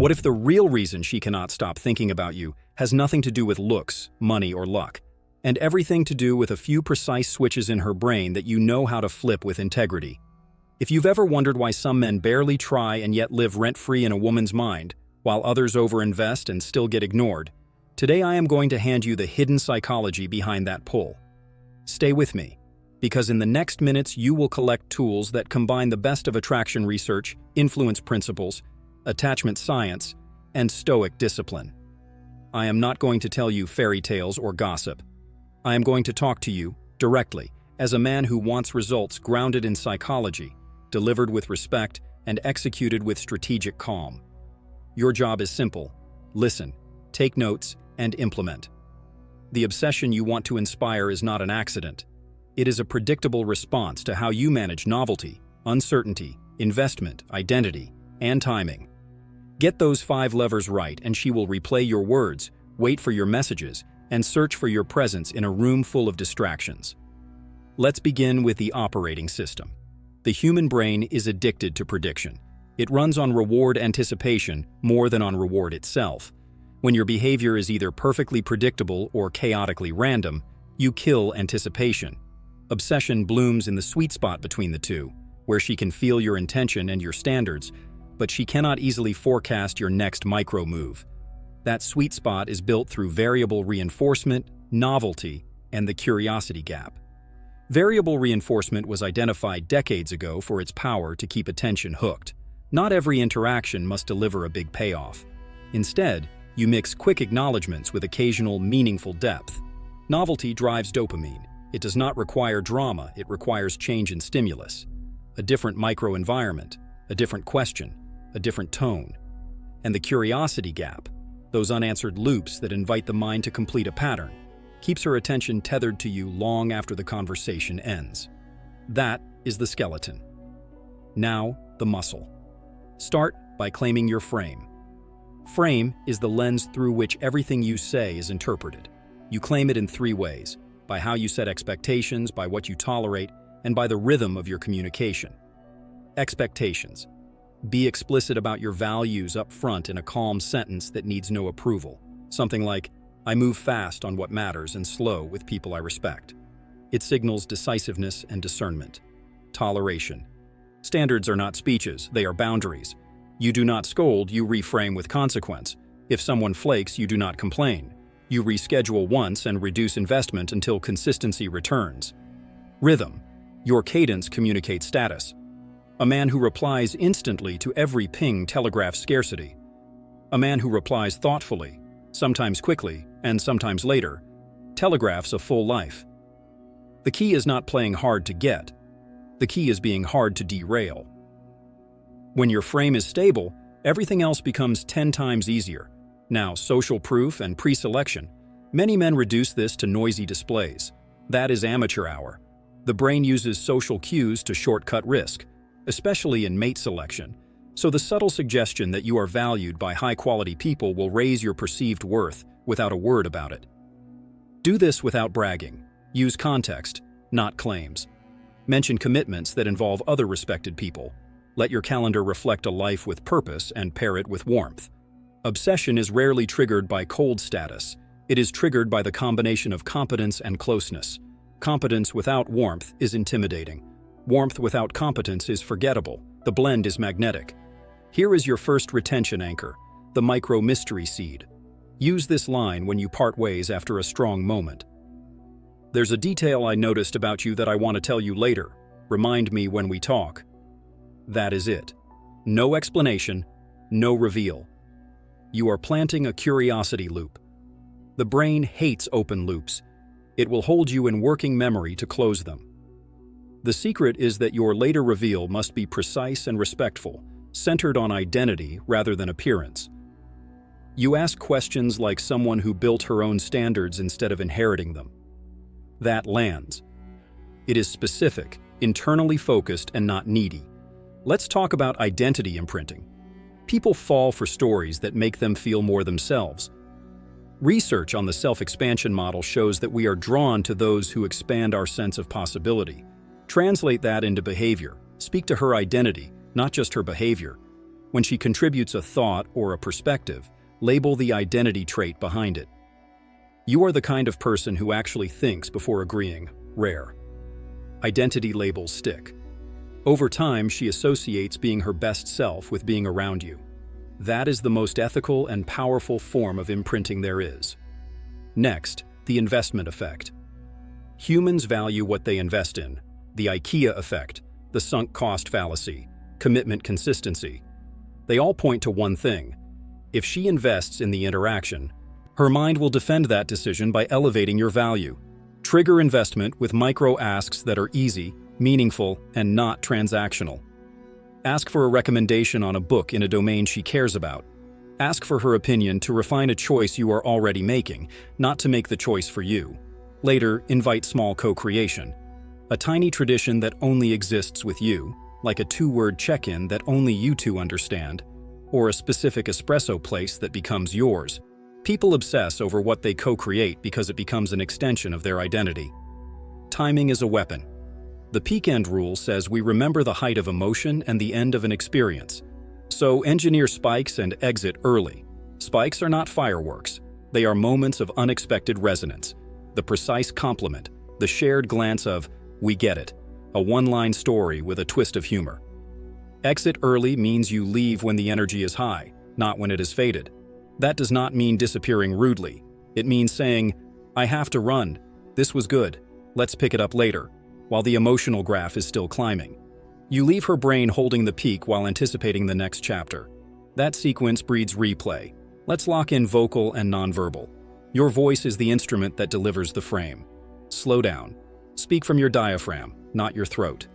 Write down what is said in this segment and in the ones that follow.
What if the real reason she cannot stop thinking about you has nothing to do with looks, money, or luck, and everything to do with a few precise switches in her brain that you know how to flip with integrity? If you've ever wondered why some men barely try and yet live rent-free in a woman's mind, while others overinvest and still get ignored, today I am going to hand you the hidden psychology behind that pull. Stay with me, because in the next minutes you will collect tools that combine the best of attraction research, influence principles, attachment science, and Stoic discipline. I am not going to tell you fairy tales or gossip. I am going to talk to you directly as a man who wants results grounded in psychology, delivered with respect, and executed with strategic calm. Your job is simple: listen, take notes, and implement. The obsession you want to inspire is not an accident. It is a predictable response to how you manage novelty, uncertainty, investment, identity, and timing. Get those 5 levers right and she will replay your words, wait for your messages, and search for your presence in a room full of distractions. Let's begin with the operating system. The human brain is addicted to prediction. It runs on reward anticipation more than on reward itself. When your behavior is either perfectly predictable or chaotically random, you kill anticipation. Obsession blooms in the sweet spot between the two, where she can feel your intention and your standards, but she cannot easily forecast your next micro move. That sweet spot is built through variable reinforcement, novelty, and the curiosity gap. Variable reinforcement was identified decades ago for its power to keep attention hooked. Not every interaction must deliver a big payoff. Instead, you mix quick acknowledgments with occasional meaningful depth. Novelty drives dopamine. It does not require drama, it requires change in stimulus. A different microenvironment, a different question, a different tone. And the curiosity gap, those unanswered loops that invite the mind to complete a pattern, keeps her attention tethered to you long after the conversation ends. That is the skeleton. Now, the muscle. Start by claiming your frame. Frame is the lens through which everything you say is interpreted. You claim it in 3 ways: by how you set expectations, by what you tolerate, and by the rhythm of your communication. Expectations. Be explicit about your values up front in a calm sentence that needs no approval. Something like, "I move fast on what matters and slow with people I respect." It signals decisiveness and discernment. Toleration. Standards are not speeches, they are boundaries. You do not scold, you reframe with consequence. If someone flakes, you do not complain. You reschedule once and reduce investment until consistency returns. Rhythm. Your cadence communicates status. A man who replies instantly to every ping telegraphs scarcity. A man who replies thoughtfully, sometimes quickly, and sometimes later, telegraphs a full life. The key is not playing hard to get. The key is being hard to derail. When your frame is stable, everything else becomes 10 times easier. Now, social proof and pre-selection. Many men reduce this to noisy displays. That is amateur hour. The brain uses social cues to shortcut risk, especially in mate selection. So the subtle suggestion that you are valued by high-quality people will raise your perceived worth without a word about it. Do this without bragging. Use context, not claims. Mention commitments that involve other respected people. Let your calendar reflect a life with purpose and pair it with warmth. Obsession is rarely triggered by cold status. It is triggered by the combination of competence and closeness. Competence without warmth is intimidating. Warmth without competence is forgettable. The blend is magnetic. Here is your first retention anchor, the micro-mystery seed. Use this line when you part ways after a strong moment. "There's a detail I noticed about you that I want to tell you later. Remind me when we talk." That is it. No explanation, no reveal. You are planting a curiosity loop. The brain hates open loops. It will hold you in working memory to close them. The secret is that your later reveal must be precise and respectful, centered on identity rather than appearance. You ask questions like someone who built her own standards instead of inheriting them. That lands. It is specific, internally focused, and not needy. Let's talk about identity imprinting. People fall for stories that make them feel more themselves. Research on the self-expansion model shows that we are drawn to those who expand our sense of possibility. Translate that into behavior. Speak to her identity, not just her behavior. When she contributes a thought or a perspective, label the identity trait behind it. You are the kind of person who actually thinks before agreeing, rare. Identity labels stick. Over time, she associates being her best self with being around you. That is the most ethical and powerful form of imprinting there is. Next, the investment effect. Humans value what they invest in. The IKEA effect, the sunk cost fallacy, commitment consistency. They all point to one thing. If she invests in the interaction, her mind will defend that decision by elevating your value. Trigger investment with micro asks that are easy, meaningful, and not transactional. Ask for a recommendation on a book in a domain she cares about. Ask for her opinion to refine a choice you are already making, not to make the choice for you. Later, invite small co-creation. A tiny tradition that only exists with you, like a 2-word check-in that only you two understand, or a specific espresso place that becomes yours. People obsess over what they co-create because it becomes an extension of their identity. Timing is a weapon. The peak end rule says we remember the height of emotion and the end of an experience. So engineer spikes and exit early. Spikes are not fireworks. They are moments of unexpected resonance. The precise compliment, the shared glance of, we get it, a one-line story with a twist of humor. Exit early means you leave when the energy is high, not when it is faded. That does not mean disappearing rudely. It means saying, I have to run. This was good. Let's pick it up later, while the emotional graph is still climbing. You leave her brain holding the peak while anticipating the next chapter. That sequence breeds replay. Let's lock in vocal and nonverbal. Your voice is the instrument that delivers the frame. Slow down. Speak from your diaphragm, not your throat.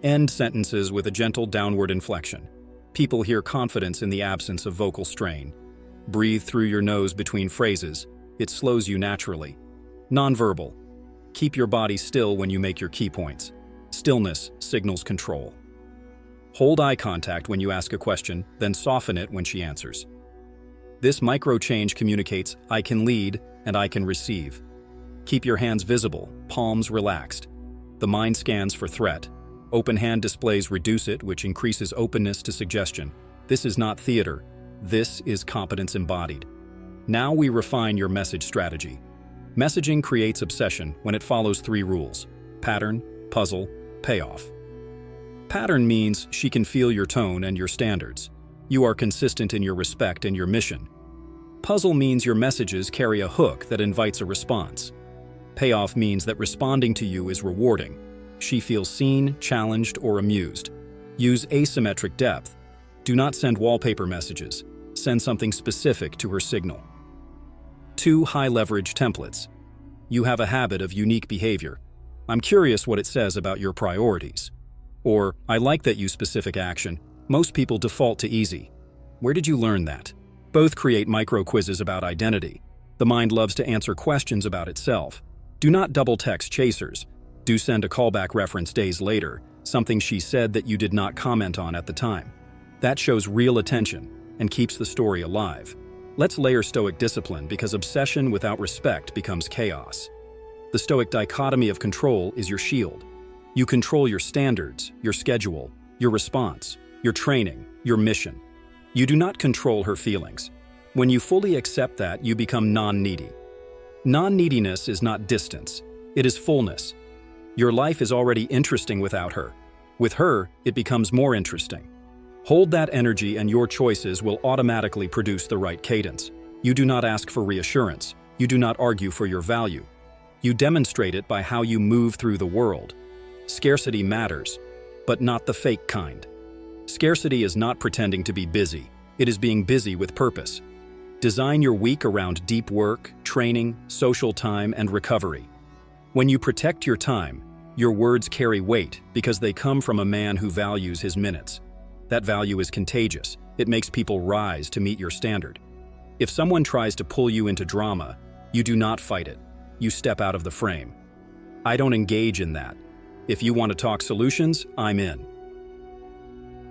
End sentences with a gentle downward inflection. People hear confidence in the absence of vocal strain. Breathe through your nose between phrases. It slows you naturally. Nonverbal. Keep your body still when you make your key points. Stillness signals control. Hold eye contact when you ask a question, then soften it when she answers. This micro-change communicates, I can lead and I can receive. Keep your hands visible, palms relaxed. The mind scans for threat. Open hand displays reduce it, which increases openness to suggestion. This is not theater. This is competence embodied. Now we refine your message strategy. Messaging creates obsession when it follows 3 rules: pattern, puzzle, payoff. Pattern means she can feel your tone and your standards. You are consistent in your respect and your mission. Puzzle means your messages carry a hook that invites a response. Payoff means that responding to you is rewarding. She feels seen, challenged, or amused. Use asymmetric depth. Do not send wallpaper messages. Send something specific to her signal. 2 high-leverage templates. You have a habit of unique behavior. I'm curious what it says about your priorities. Or, I like that you specific action. Most people default to easy. Where did you learn that? Both create micro-quizzes about identity. The mind loves to answer questions about itself. Do not double-text chasers. Do send a callback reference days later, something she said that you did not comment on at the time. That shows real attention and keeps the story alive. Let's layer Stoic discipline because obsession without respect becomes chaos. The Stoic dichotomy of control is your shield. You control your standards, your schedule, your response, your training, your mission. You do not control her feelings. When you fully accept that, you become non-needy. Non-neediness is not distance, it is fullness. Your life is already interesting without her. With her, it becomes more interesting. Hold that energy and your choices will automatically produce the right cadence. You do not ask for reassurance. You do not argue for your value. You demonstrate it by how you move through the world. Scarcity matters, but not the fake kind. Scarcity is not pretending to be busy. It is being busy with purpose. Design your week around deep work, training, social time, and recovery. When you protect your time, your words carry weight because they come from a man who values his minutes. That value is contagious. It makes people rise to meet your standard. If someone tries to pull you into drama, you do not fight it. You step out of the frame. I don't engage in that. If you want to talk solutions, I'm in.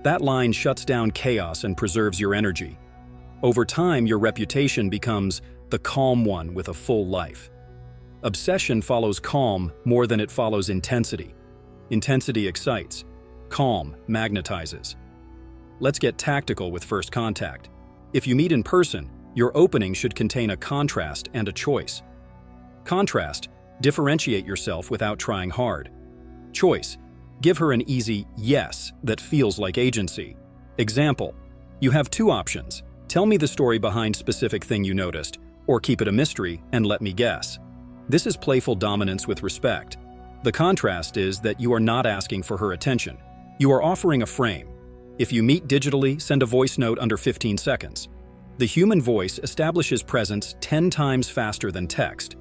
That line shuts down chaos and preserves your energy. Over time, your reputation becomes the calm one with a full life. Obsession follows calm more than it follows intensity. Intensity excites. Calm magnetizes. Let's get tactical with first contact. If you meet in person, your opening should contain a contrast and a choice. Contrast: differentiate yourself without trying hard. Choice: give her an easy yes that feels like agency. Example: you have two options. Tell me the story behind specific thing you noticed, or keep it a mystery and let me guess. This is playful dominance with respect. The contrast is that you are not asking for her attention. You are offering a frame. If you meet digitally, send a voice note under 15 seconds. The human voice establishes presence 10 times faster than text.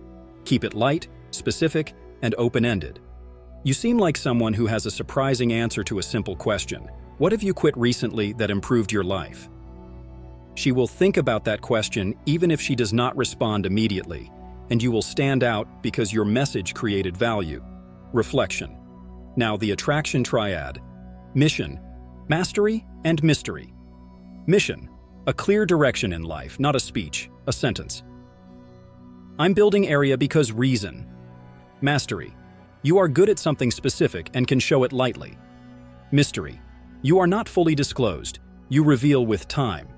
Keep it light, specific, and open-ended. You seem like someone who has a surprising answer to a simple question. What have you quit recently that improved your life? She will think about that question even if she does not respond immediately, and you will stand out because your message created value. Reflection. Now the attraction triad: mission, mastery, and mystery. Mission: a clear direction in life, not a speech, a sentence. I'm building area because reason. Mastery: you are good at something specific and can show it lightly. Mystery: you are not fully disclosed, you reveal with time.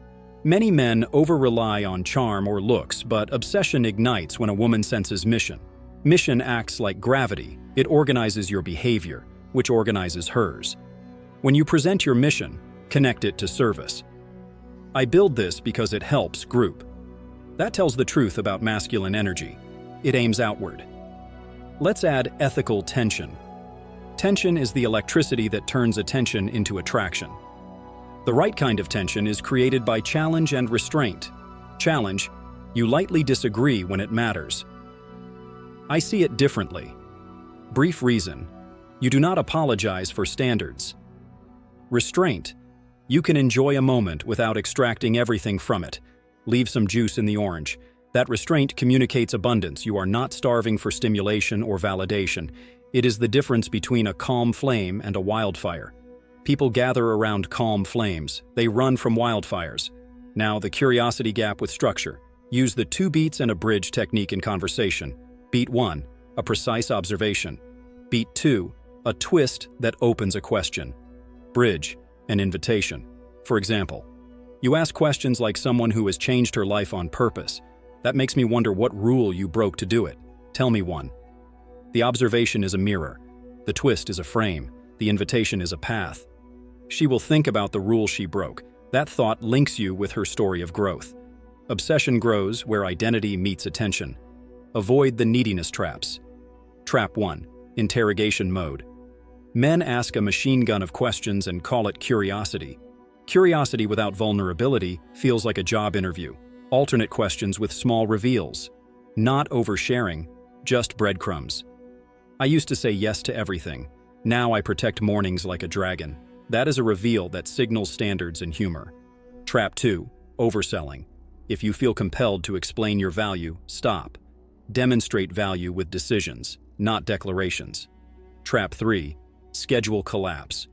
Many men over-rely on charm or looks, but obsession ignites when a woman senses mission. Mission acts like gravity. It organizes your behavior, which organizes hers. When you present your mission, connect it to service. I build this because it helps group. That tells the truth about masculine energy. It aims outward. Let's add ethical tension. Tension is the electricity that turns attention into attraction. The right kind of tension is created by challenge and restraint. Challenge: you lightly disagree when it matters. I see it differently. Brief reason: you do not apologize for standards. Restraint: you can enjoy a moment without extracting everything from it. Leave some juice in the orange. That restraint communicates abundance. You are not starving for stimulation or validation. It is the difference between a calm flame and a wildfire. People gather around calm flames. They run from wildfires. Now, the curiosity gap with structure. Use the 2 beats and a bridge technique in conversation. Beat 1, a precise observation. Beat 2, a twist that opens a question. Bridge, an invitation. For example, you ask questions like someone who has changed her life on purpose. That makes me wonder what rule you broke to do it. Tell me one. The observation is a mirror. The twist is a frame. The invitation is a path. She will think about the rule she broke. That thought links you with her story of growth. Obsession grows where identity meets attention. Avoid the neediness traps. Trap 1. Interrogation mode. Men ask a machine gun of questions and call it curiosity. Curiosity without vulnerability feels like a job interview. Alternate questions with small reveals. Not oversharing, just breadcrumbs. I used to say yes to everything. Now I protect mornings like a dragon. That is a reveal that signals standards and humor. Trap 2. Overselling. If you feel compelled to explain your value, stop. Demonstrate value with decisions, not declarations. Trap 3. Schedule collapse.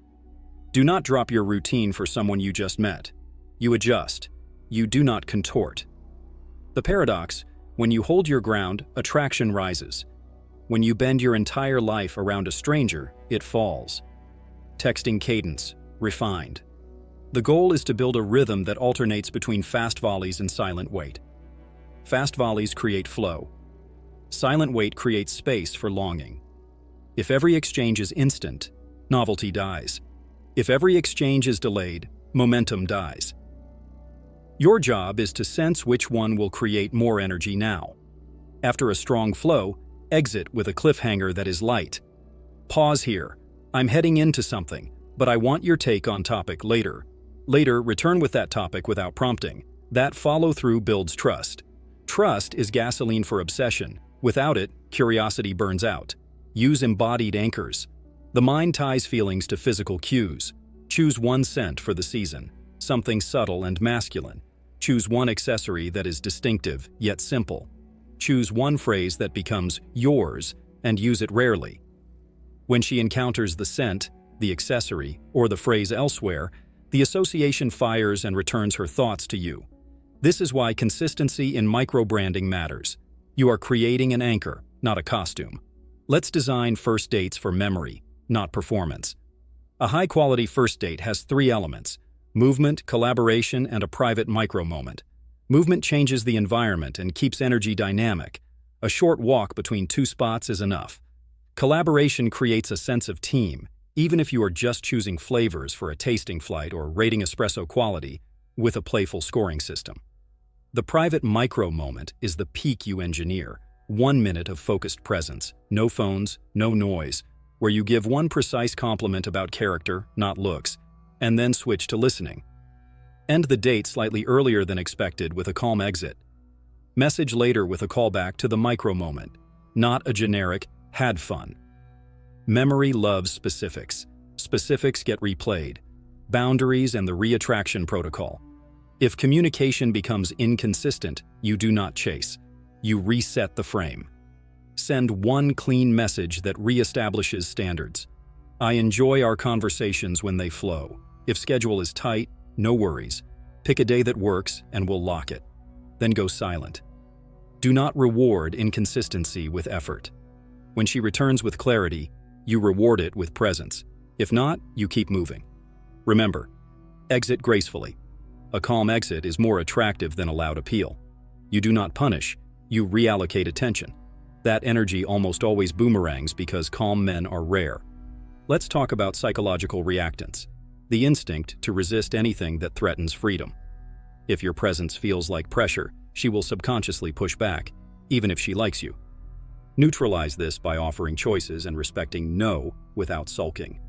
Do not drop your routine for someone you just met. You adjust. You do not contort. The paradox: when you hold your ground, attraction rises. When you bend your entire life around a stranger, it falls. Texting cadence, refined. The goal is to build a rhythm that alternates between fast volleys and silent wait. Fast volleys create flow. Silent wait creates space for longing. If every exchange is instant, novelty dies. If every exchange is delayed, momentum dies. Your job is to sense which one will create more energy now. After a strong flow, exit with a cliffhanger that is light. Pause here. I'm heading into something, but I want your take on topic later. Later, return with that topic without prompting. That follow-through builds trust. Trust is gasoline for obsession. Without it, curiosity burns out. Use embodied anchors. The mind ties feelings to physical cues. Choose one scent for the season, something subtle and masculine. Choose one accessory that is distinctive yet simple. Choose one phrase that becomes yours and use it rarely. When she encounters the scent, the accessory, or the phrase elsewhere, the association fires and returns her thoughts to you. This is why consistency in micro-branding matters. You are creating an anchor, not a costume. Let's design first dates for memory, not performance. A high-quality first date has 3 elements: Movement, collaboration, and a private micro-moment. Movement changes the environment and keeps energy dynamic. A short walk between two spots is enough. Collaboration creates a sense of team, even if you are just choosing flavors for a tasting flight or rating espresso quality with a playful scoring system. The private micro-moment is the peak you engineer. 1 minute of focused presence, no phones, no noise, where you give one precise compliment about character, not looks, and then switch to listening. End the date slightly earlier than expected with a calm exit. Message later with a callback to the micro-moment, not a generic, had fun. Memory loves specifics. Specifics get replayed. Boundaries and the reattraction protocol. If communication becomes inconsistent, you do not chase. You reset the frame. Send one clean message that reestablishes standards. I enjoy our conversations when they flow. If schedule is tight, no worries. Pick a day that works and we'll lock it. Then go silent. Do not reward inconsistency with effort. When she returns with clarity, you reward it with presence. If not, you keep moving. Remember, exit gracefully. A calm exit is more attractive than a loud appeal. You do not punish, you reallocate attention. That energy almost always boomerangs because calm men are rare. Let's talk about psychological reactance, the instinct to resist anything that threatens freedom. If your presence feels like pressure, she will subconsciously push back, even if she likes you. Neutralize this by offering choices and respecting no without sulking.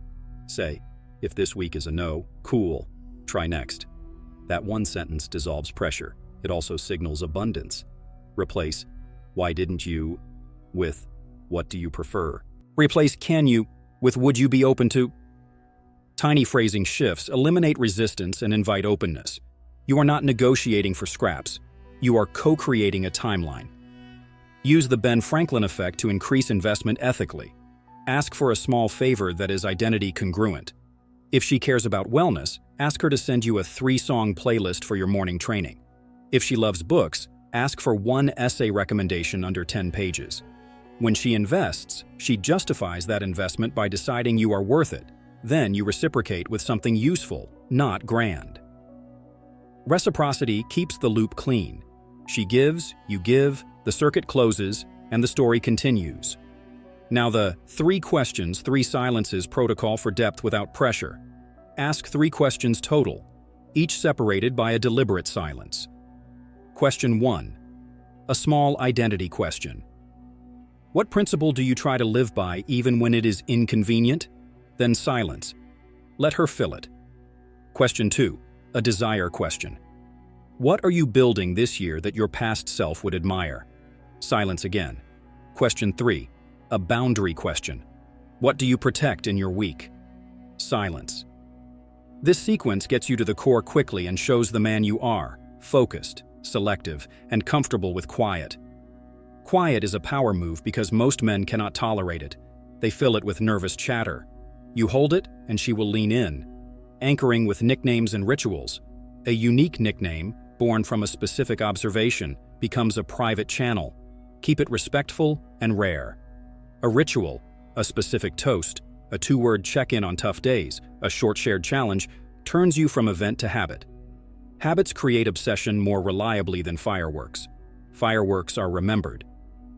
Say, if this week is a no, cool, try next. That one sentence dissolves pressure. It also signals abundance. Replace, why didn't you, with, what do you prefer? Replace can you with would you be open to? Tiny phrasing shifts eliminate resistance and invite openness. You are not negotiating for scraps. You are co-creating a timeline. Use the Ben Franklin effect to increase investment ethically. Ask for a small favor that is identity congruent. If she cares about wellness, ask her to send you a 3-song playlist for your morning training. If she loves books, ask for one essay recommendation under 10 pages. When she invests, she justifies that investment by deciding you are worth it. Then you reciprocate with something useful, not grand. Reciprocity keeps the loop clean. She gives, you give, the circuit closes, and the story continues. Now the 3 questions, 3 silences protocol for depth without pressure. Ask 3 questions total, each separated by a deliberate silence. Question 1. A small identity question. What principle do you try to live by even when it is inconvenient? Then silence. Let her fill it. Question 2. A desire question. What are you building this year that your past self would admire? Silence again. Question 3. A boundary question. What do you protect in your week? Silence. This sequence gets you to the core quickly and shows the man you are, focused, selective, and comfortable with quiet. Quiet is a power move because most men cannot tolerate it. They fill it with nervous chatter. You hold it, and she will lean in, anchoring with nicknames and rituals. A unique nickname, born from a specific observation, becomes a private channel. Keep it respectful and rare. A ritual, a specific toast, a 2-word check-in on tough days, a short shared challenge, turns you from event to habit. Habits create obsession more reliably than fireworks. Fireworks are remembered.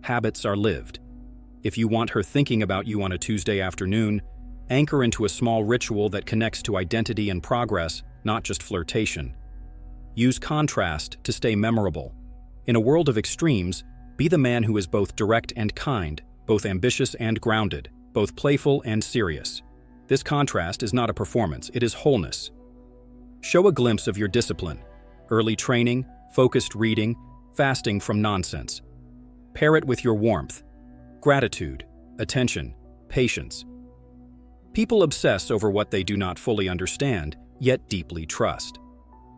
Habits are lived. If you want her thinking about you on a Tuesday afternoon, anchor into a small ritual that connects to identity and progress, not just flirtation. Use contrast to stay memorable. In a world of extremes, be the man who is both direct and kind, both ambitious and grounded, both playful and serious. This contrast is not a performance, it is wholeness. Show a glimpse of your discipline: early training, focused reading, fasting from nonsense. Pair it with your warmth, gratitude, attention, patience. People obsess over what they do not fully understand, yet deeply trust.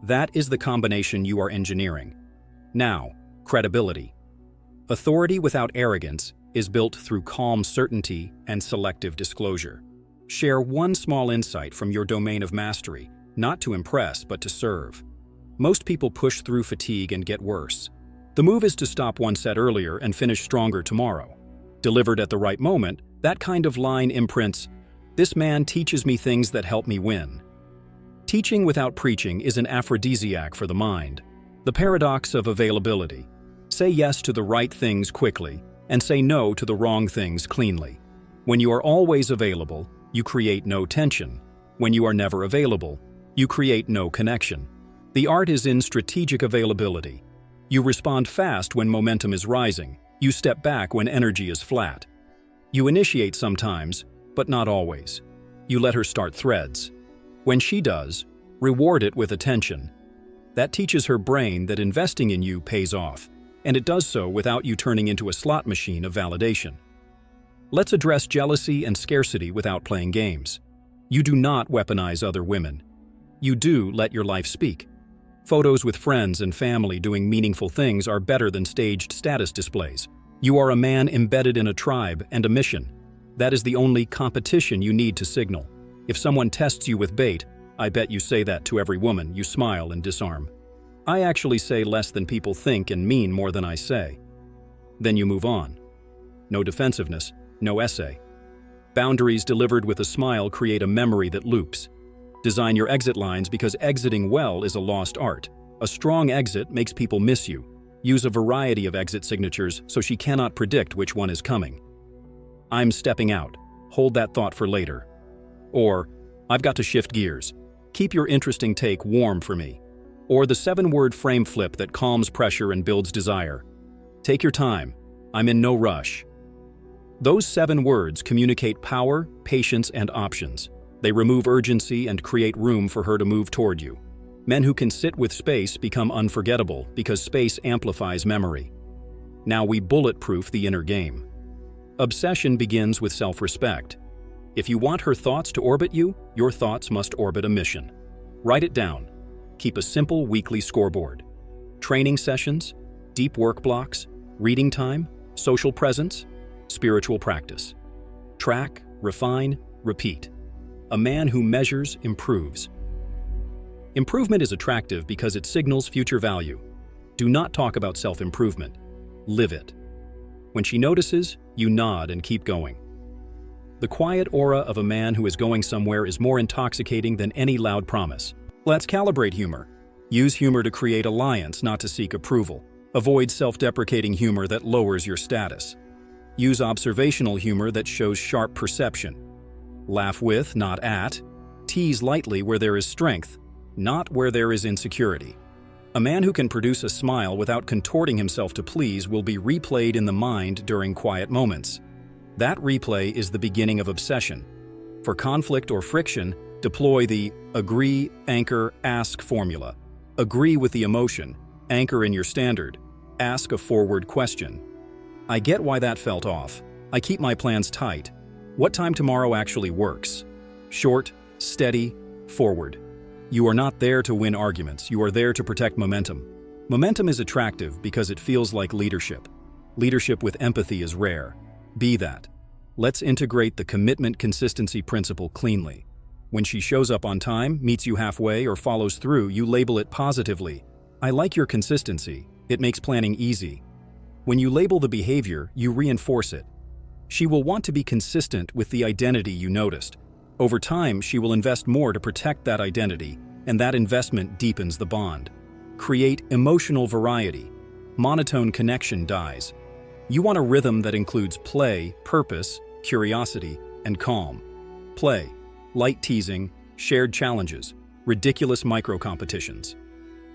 That is the combination you are engineering. Now, credibility. Authority without arrogance is built through calm certainty and selective disclosure. Share one small insight from your domain of mastery, not to impress but to serve. Most people push through fatigue and get worse. The move is to stop one set earlier and finish stronger tomorrow. Delivered at the right moment, that kind of line imprints, "This man teaches me things that help me win." Teaching without preaching is an aphrodisiac for the mind. The paradox of availability. Say yes to the right things quickly, and say no to the wrong things cleanly. When you are always available, you create no tension. When you are never available, you create no connection. The art is in strategic availability. You respond fast when momentum is rising. You step back when energy is flat. You initiate sometimes, but not always. You let her start threads. When she does, reward it with attention. That teaches her brain that investing in you pays off, and it does so without you turning into a slot machine of validation. Let's address jealousy and scarcity without playing games. You do not weaponize other women. You do let your life speak. Photos with friends and family doing meaningful things are better than staged status displays. You are a man embedded in a tribe and a mission. That is the only competition you need to signal. If someone tests you with bait, I bet you say that to every woman. You smile and disarm. I actually say less than people think and mean more than I say. Then you move on. No defensiveness, no essay. Boundaries delivered with a smile create a memory that loops. Design your exit lines because exiting well is a lost art. A strong exit makes people miss you. Use a variety of exit signatures so she cannot predict which one is coming. I'm stepping out. Hold that thought for later. Or, I've got to shift gears. Keep your interesting take warm for me. Or the 7-word frame flip that calms pressure and builds desire. Take your time. I'm in no rush. Those 7 words communicate power, patience, and options. They remove urgency and create room for her to move toward you. Men who can sit with space become unforgettable because space amplifies memory. Now we bulletproof the inner game. Obsession begins with self-respect. If you want her thoughts to orbit you, your thoughts must orbit a mission. Write it down. Keep a simple weekly scoreboard. Training sessions, deep work blocks, reading time, social presence, spiritual practice. Track, refine, repeat. A man who measures improves. Improvement is attractive because it signals future value. Do not talk about self-improvement. Live it. When she notices, you nod and keep going. The quiet aura of a man who is going somewhere is more intoxicating than any loud promise. Let's calibrate humor. Use humor to create alliance, not to seek approval. Avoid self-deprecating humor that lowers your status. Use observational humor that shows sharp perception. Laugh with, not at. Tease lightly where there is strength, not where there is insecurity. A man who can produce a smile without contorting himself to please will be replayed in the mind during quiet moments. That replay is the beginning of obsession. For conflict or friction, deploy the agree, anchor, ask formula. Agree with the emotion, anchor in your standard, ask a forward question. I get why that felt off. I keep my plans tight. What time tomorrow actually works? Short, steady, forward. You are not there to win arguments, you are there to protect momentum. Momentum is attractive because it feels like leadership. Leadership with empathy is rare. Be that. Let's integrate the commitment consistency principle cleanly. When she shows up on time, meets you halfway, or follows through, you label it positively. I like your consistency. It makes planning easy. When you label the behavior, you reinforce it. She will want to be consistent with the identity you noticed. Over time, she will invest more to protect that identity, and that investment deepens the bond. Create emotional variety. Monotone connection dies. You want a rhythm that includes play, purpose, curiosity, and calm. Play, light teasing, shared challenges, ridiculous micro-competitions.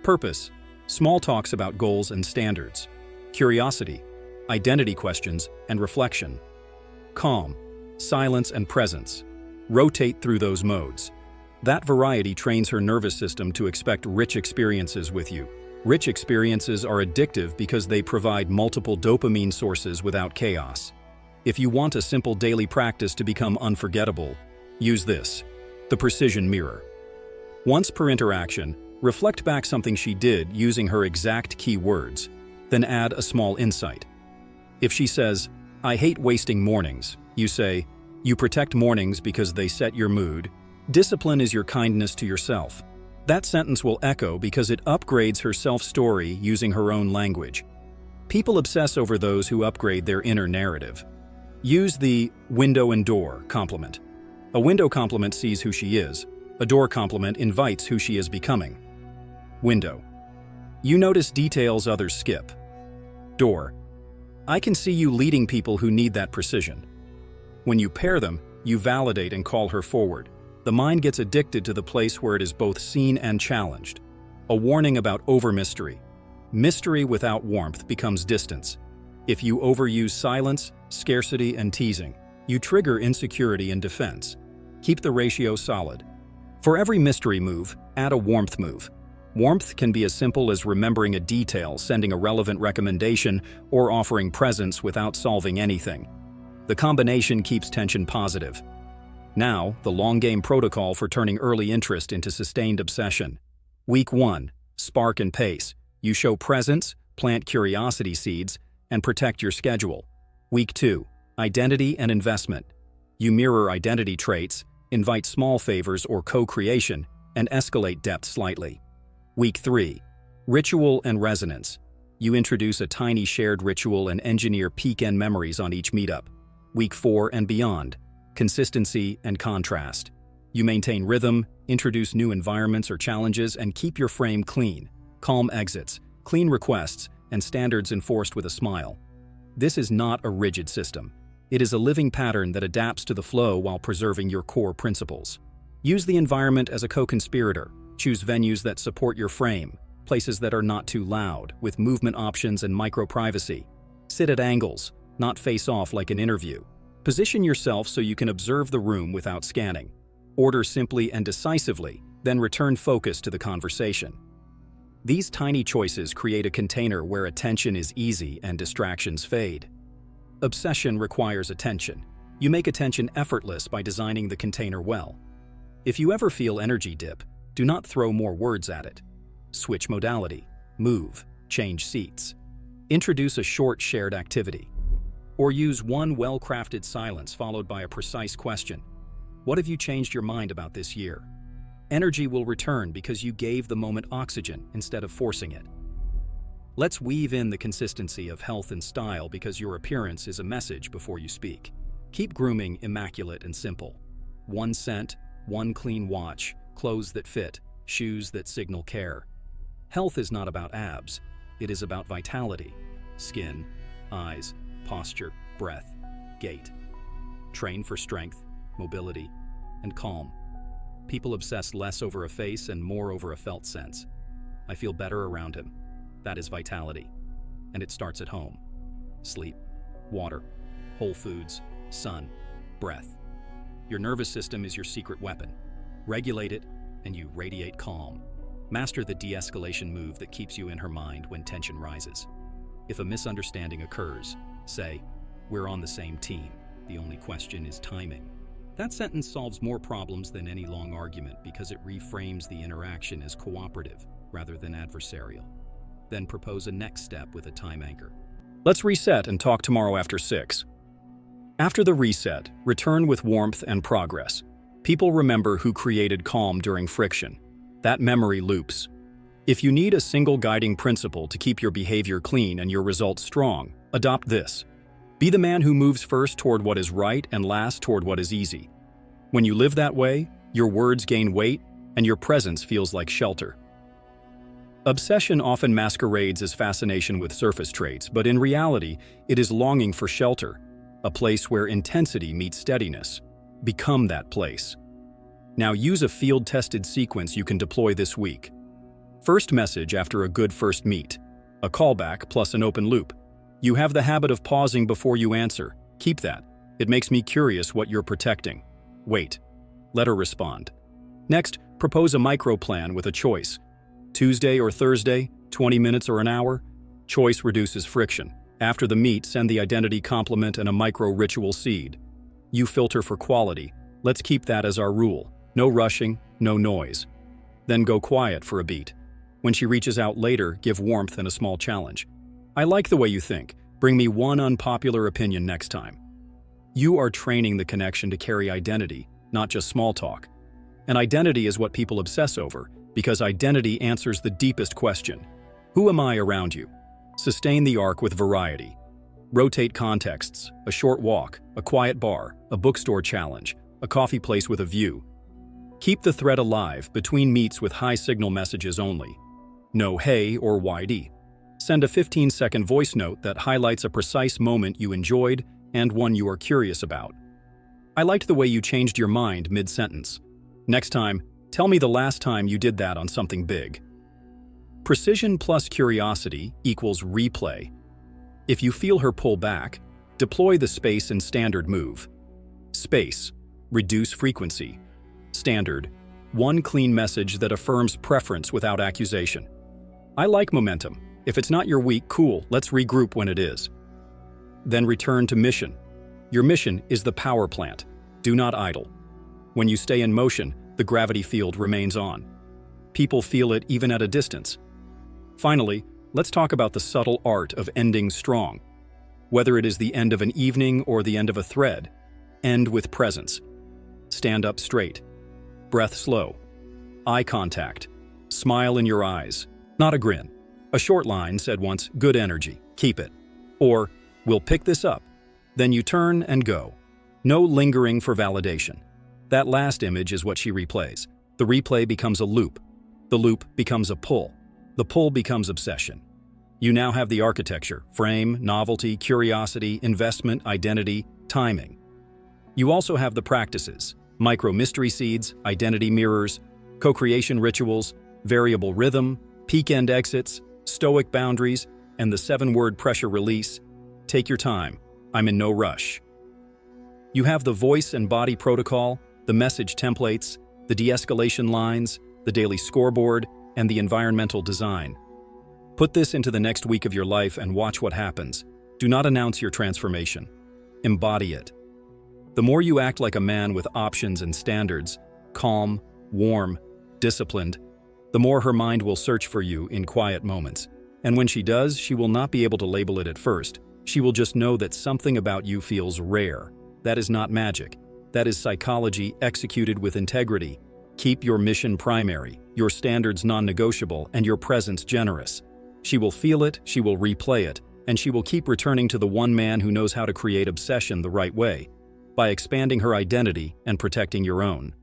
Purpose, small talks about goals and standards. Curiosity, identity questions and reflection. Calm, silence and presence. Rotate through those modes. That variety trains her nervous system to expect rich experiences with you. Rich experiences are addictive because they provide multiple dopamine sources without chaos. If you want a simple daily practice to become unforgettable, use this: the precision mirror. Once per interaction, reflect back something she did using her exact key words, then add a small insight. If she says, "I hate wasting mornings," you say, "You protect mornings because they set your mood. Discipline is your kindness to yourself." That sentence will echo because it upgrades her self-story using her own language. People obsess over those who upgrade their inner narrative. Use the window and door compliment. A window compliment sees who she is. A door compliment invites who she is becoming. Window. You notice details others skip. Door. I can see you leading people who need that precision. When you pair them, you validate and call her forward. The mind gets addicted to the place where it is both seen and challenged. A warning about over-mystery. Mystery without warmth becomes distance. If you overuse silence, scarcity, and teasing, you trigger insecurity and defense. Keep the ratio solid. For every mystery move, add a warmth move. Warmth can be as simple as remembering a detail, sending a relevant recommendation, or offering presence without solving anything. The combination keeps tension positive. Now, the long game protocol for turning early interest into sustained obsession. Week 1. Spark and pace. You show presence, plant curiosity seeds, and protect your schedule. Week 2. Identity and investment. You mirror identity traits, invite small favors or co-creation, and escalate depth slightly. Week 3. Ritual and resonance. You introduce a tiny shared ritual and engineer peak-end memories on each meetup. Week 4 and beyond. Consistency and contrast. You maintain rhythm, introduce new environments or challenges, and keep your frame clean. Calm exits, clean requests, and standards enforced with a smile. This is not a rigid system. It is a living pattern that adapts to the flow while preserving your core principles. Use the environment as a co-conspirator. Choose venues that support your frame, places that are not too loud, with movement options and micro-privacy. Sit at angles, not face off like an interview. Position yourself so you can observe the room without scanning. Order simply and decisively, then return focus to the conversation. These tiny choices create a container where attention is easy and distractions fade. Obsession requires attention. You make attention effortless by designing the container well. If you ever feel energy dip, do not throw more words at it. Switch modality, move, change seats. Introduce a short shared activity. Or use one well-crafted silence followed by a precise question. What have you changed your mind about this year? Energy will return because you gave the moment oxygen instead of forcing it. Let's weave in the consistency of health and style because your appearance is a message before you speak. Keep grooming immaculate and simple. One scent, one clean watch, clothes that fit, shoes that signal care. Health is not about abs. It is about vitality. Skin, eyes, posture, breath, gait. Train for strength, mobility, and calm. People obsess less over a face and more over a felt sense. I feel better around him. That is vitality. And it starts at home. Sleep, water, whole foods, sun, breath. Your nervous system is your secret weapon. Regulate it, and you radiate calm. Master the de-escalation move that keeps you in her mind when tension rises. If a misunderstanding occurs, say, "We're on the same team. The only question is timing." That sentence solves more problems than any long argument because it reframes the interaction as cooperative rather than adversarial. Then propose a next step with a time anchor. Let's reset and talk tomorrow after 6. After the reset, return with warmth and progress. People remember who created calm during friction. That memory loops. If you need a single guiding principle to keep your behavior clean and your results strong, adopt this. Be the man who moves first toward what is right and last toward what is easy. When you live that way, your words gain weight and your presence feels like shelter. Obsession often masquerades as fascination with surface traits, but in reality, it is longing for shelter, a place where intensity meets steadiness. Become that place. Now use a field-tested sequence you can deploy this week. First message after a good first meet. A callback plus an open loop. You have the habit of pausing before you answer. Keep that. It makes me curious what you're protecting. Wait. Let her respond. Next, propose a micro-plan with a choice. Tuesday or Thursday, 20 minutes or an hour. Choice reduces friction. After the meet, send the identity compliment and a micro-ritual seed. You filter for quality. Let's keep that as our rule. No rushing, no noise. Then go quiet for a beat. When she reaches out later, give warmth and a small challenge. I like the way you think. Bring me one unpopular opinion next time. You are training the connection to carry identity, not just small talk. And identity is what people obsess over, because identity answers the deepest question. Who am I around you? Sustain the arc with variety. Rotate contexts, a short walk, a quiet bar, a bookstore challenge, a coffee place with a view. Keep Keep the thread alive between meets with high-signal messages only. No hey or YD. Send a 15-second voice note that highlights a precise moment you enjoyed and one you are curious about. I liked the way you changed your mind mid-sentence. Next time, tell me the last time you did that on something big. Precision plus curiosity equals replay. If you feel her pull back, deploy the space and standard move. Space, reduce frequency. Standard, one clean message that affirms preference without accusation. I like momentum. If it's not your week, cool, let's regroup when it is. Then return to mission. Your mission is the power plant. Do not idle. When you stay in motion, the gravity field remains on. People feel it even at a distance. Finally, let's talk about the subtle art of ending strong. Whether it is the end of an evening or the end of a thread, end with presence. Stand up straight. Breath slow. Eye contact. Smile in your eyes, not a grin. A short line said once, good energy, keep it. Or, we'll pick this up. Then you turn and go. No lingering for validation. That last image is what she replays. The replay becomes a loop. The loop becomes a pull. The pull becomes obsession. You now have the architecture, frame, novelty, curiosity, investment, identity, timing. You also have the practices, micro mystery seeds, identity mirrors, co-creation rituals, variable rhythm, peak end exits, Stoic boundaries, and the 7-word pressure release. Take your time. I'm in no rush. You have the voice and body protocol, the message templates, the de-escalation lines, the daily scoreboard, and the environmental design. Put this into the next week of your life and watch what happens. Do not announce your transformation. Embody it. The more you act like a man with options and standards, calm, warm, disciplined, the more her mind will search for you in quiet moments. And when she does, she will not be able to label it at first. She will just know that something about you feels rare. That is not magic. That is psychology executed with integrity. Keep your mission primary, your standards non-negotiable, and your presence generous. She will feel it, she will replay it, and she will keep returning to the one man who knows how to create obsession the right way, by expanding her identity and protecting your own.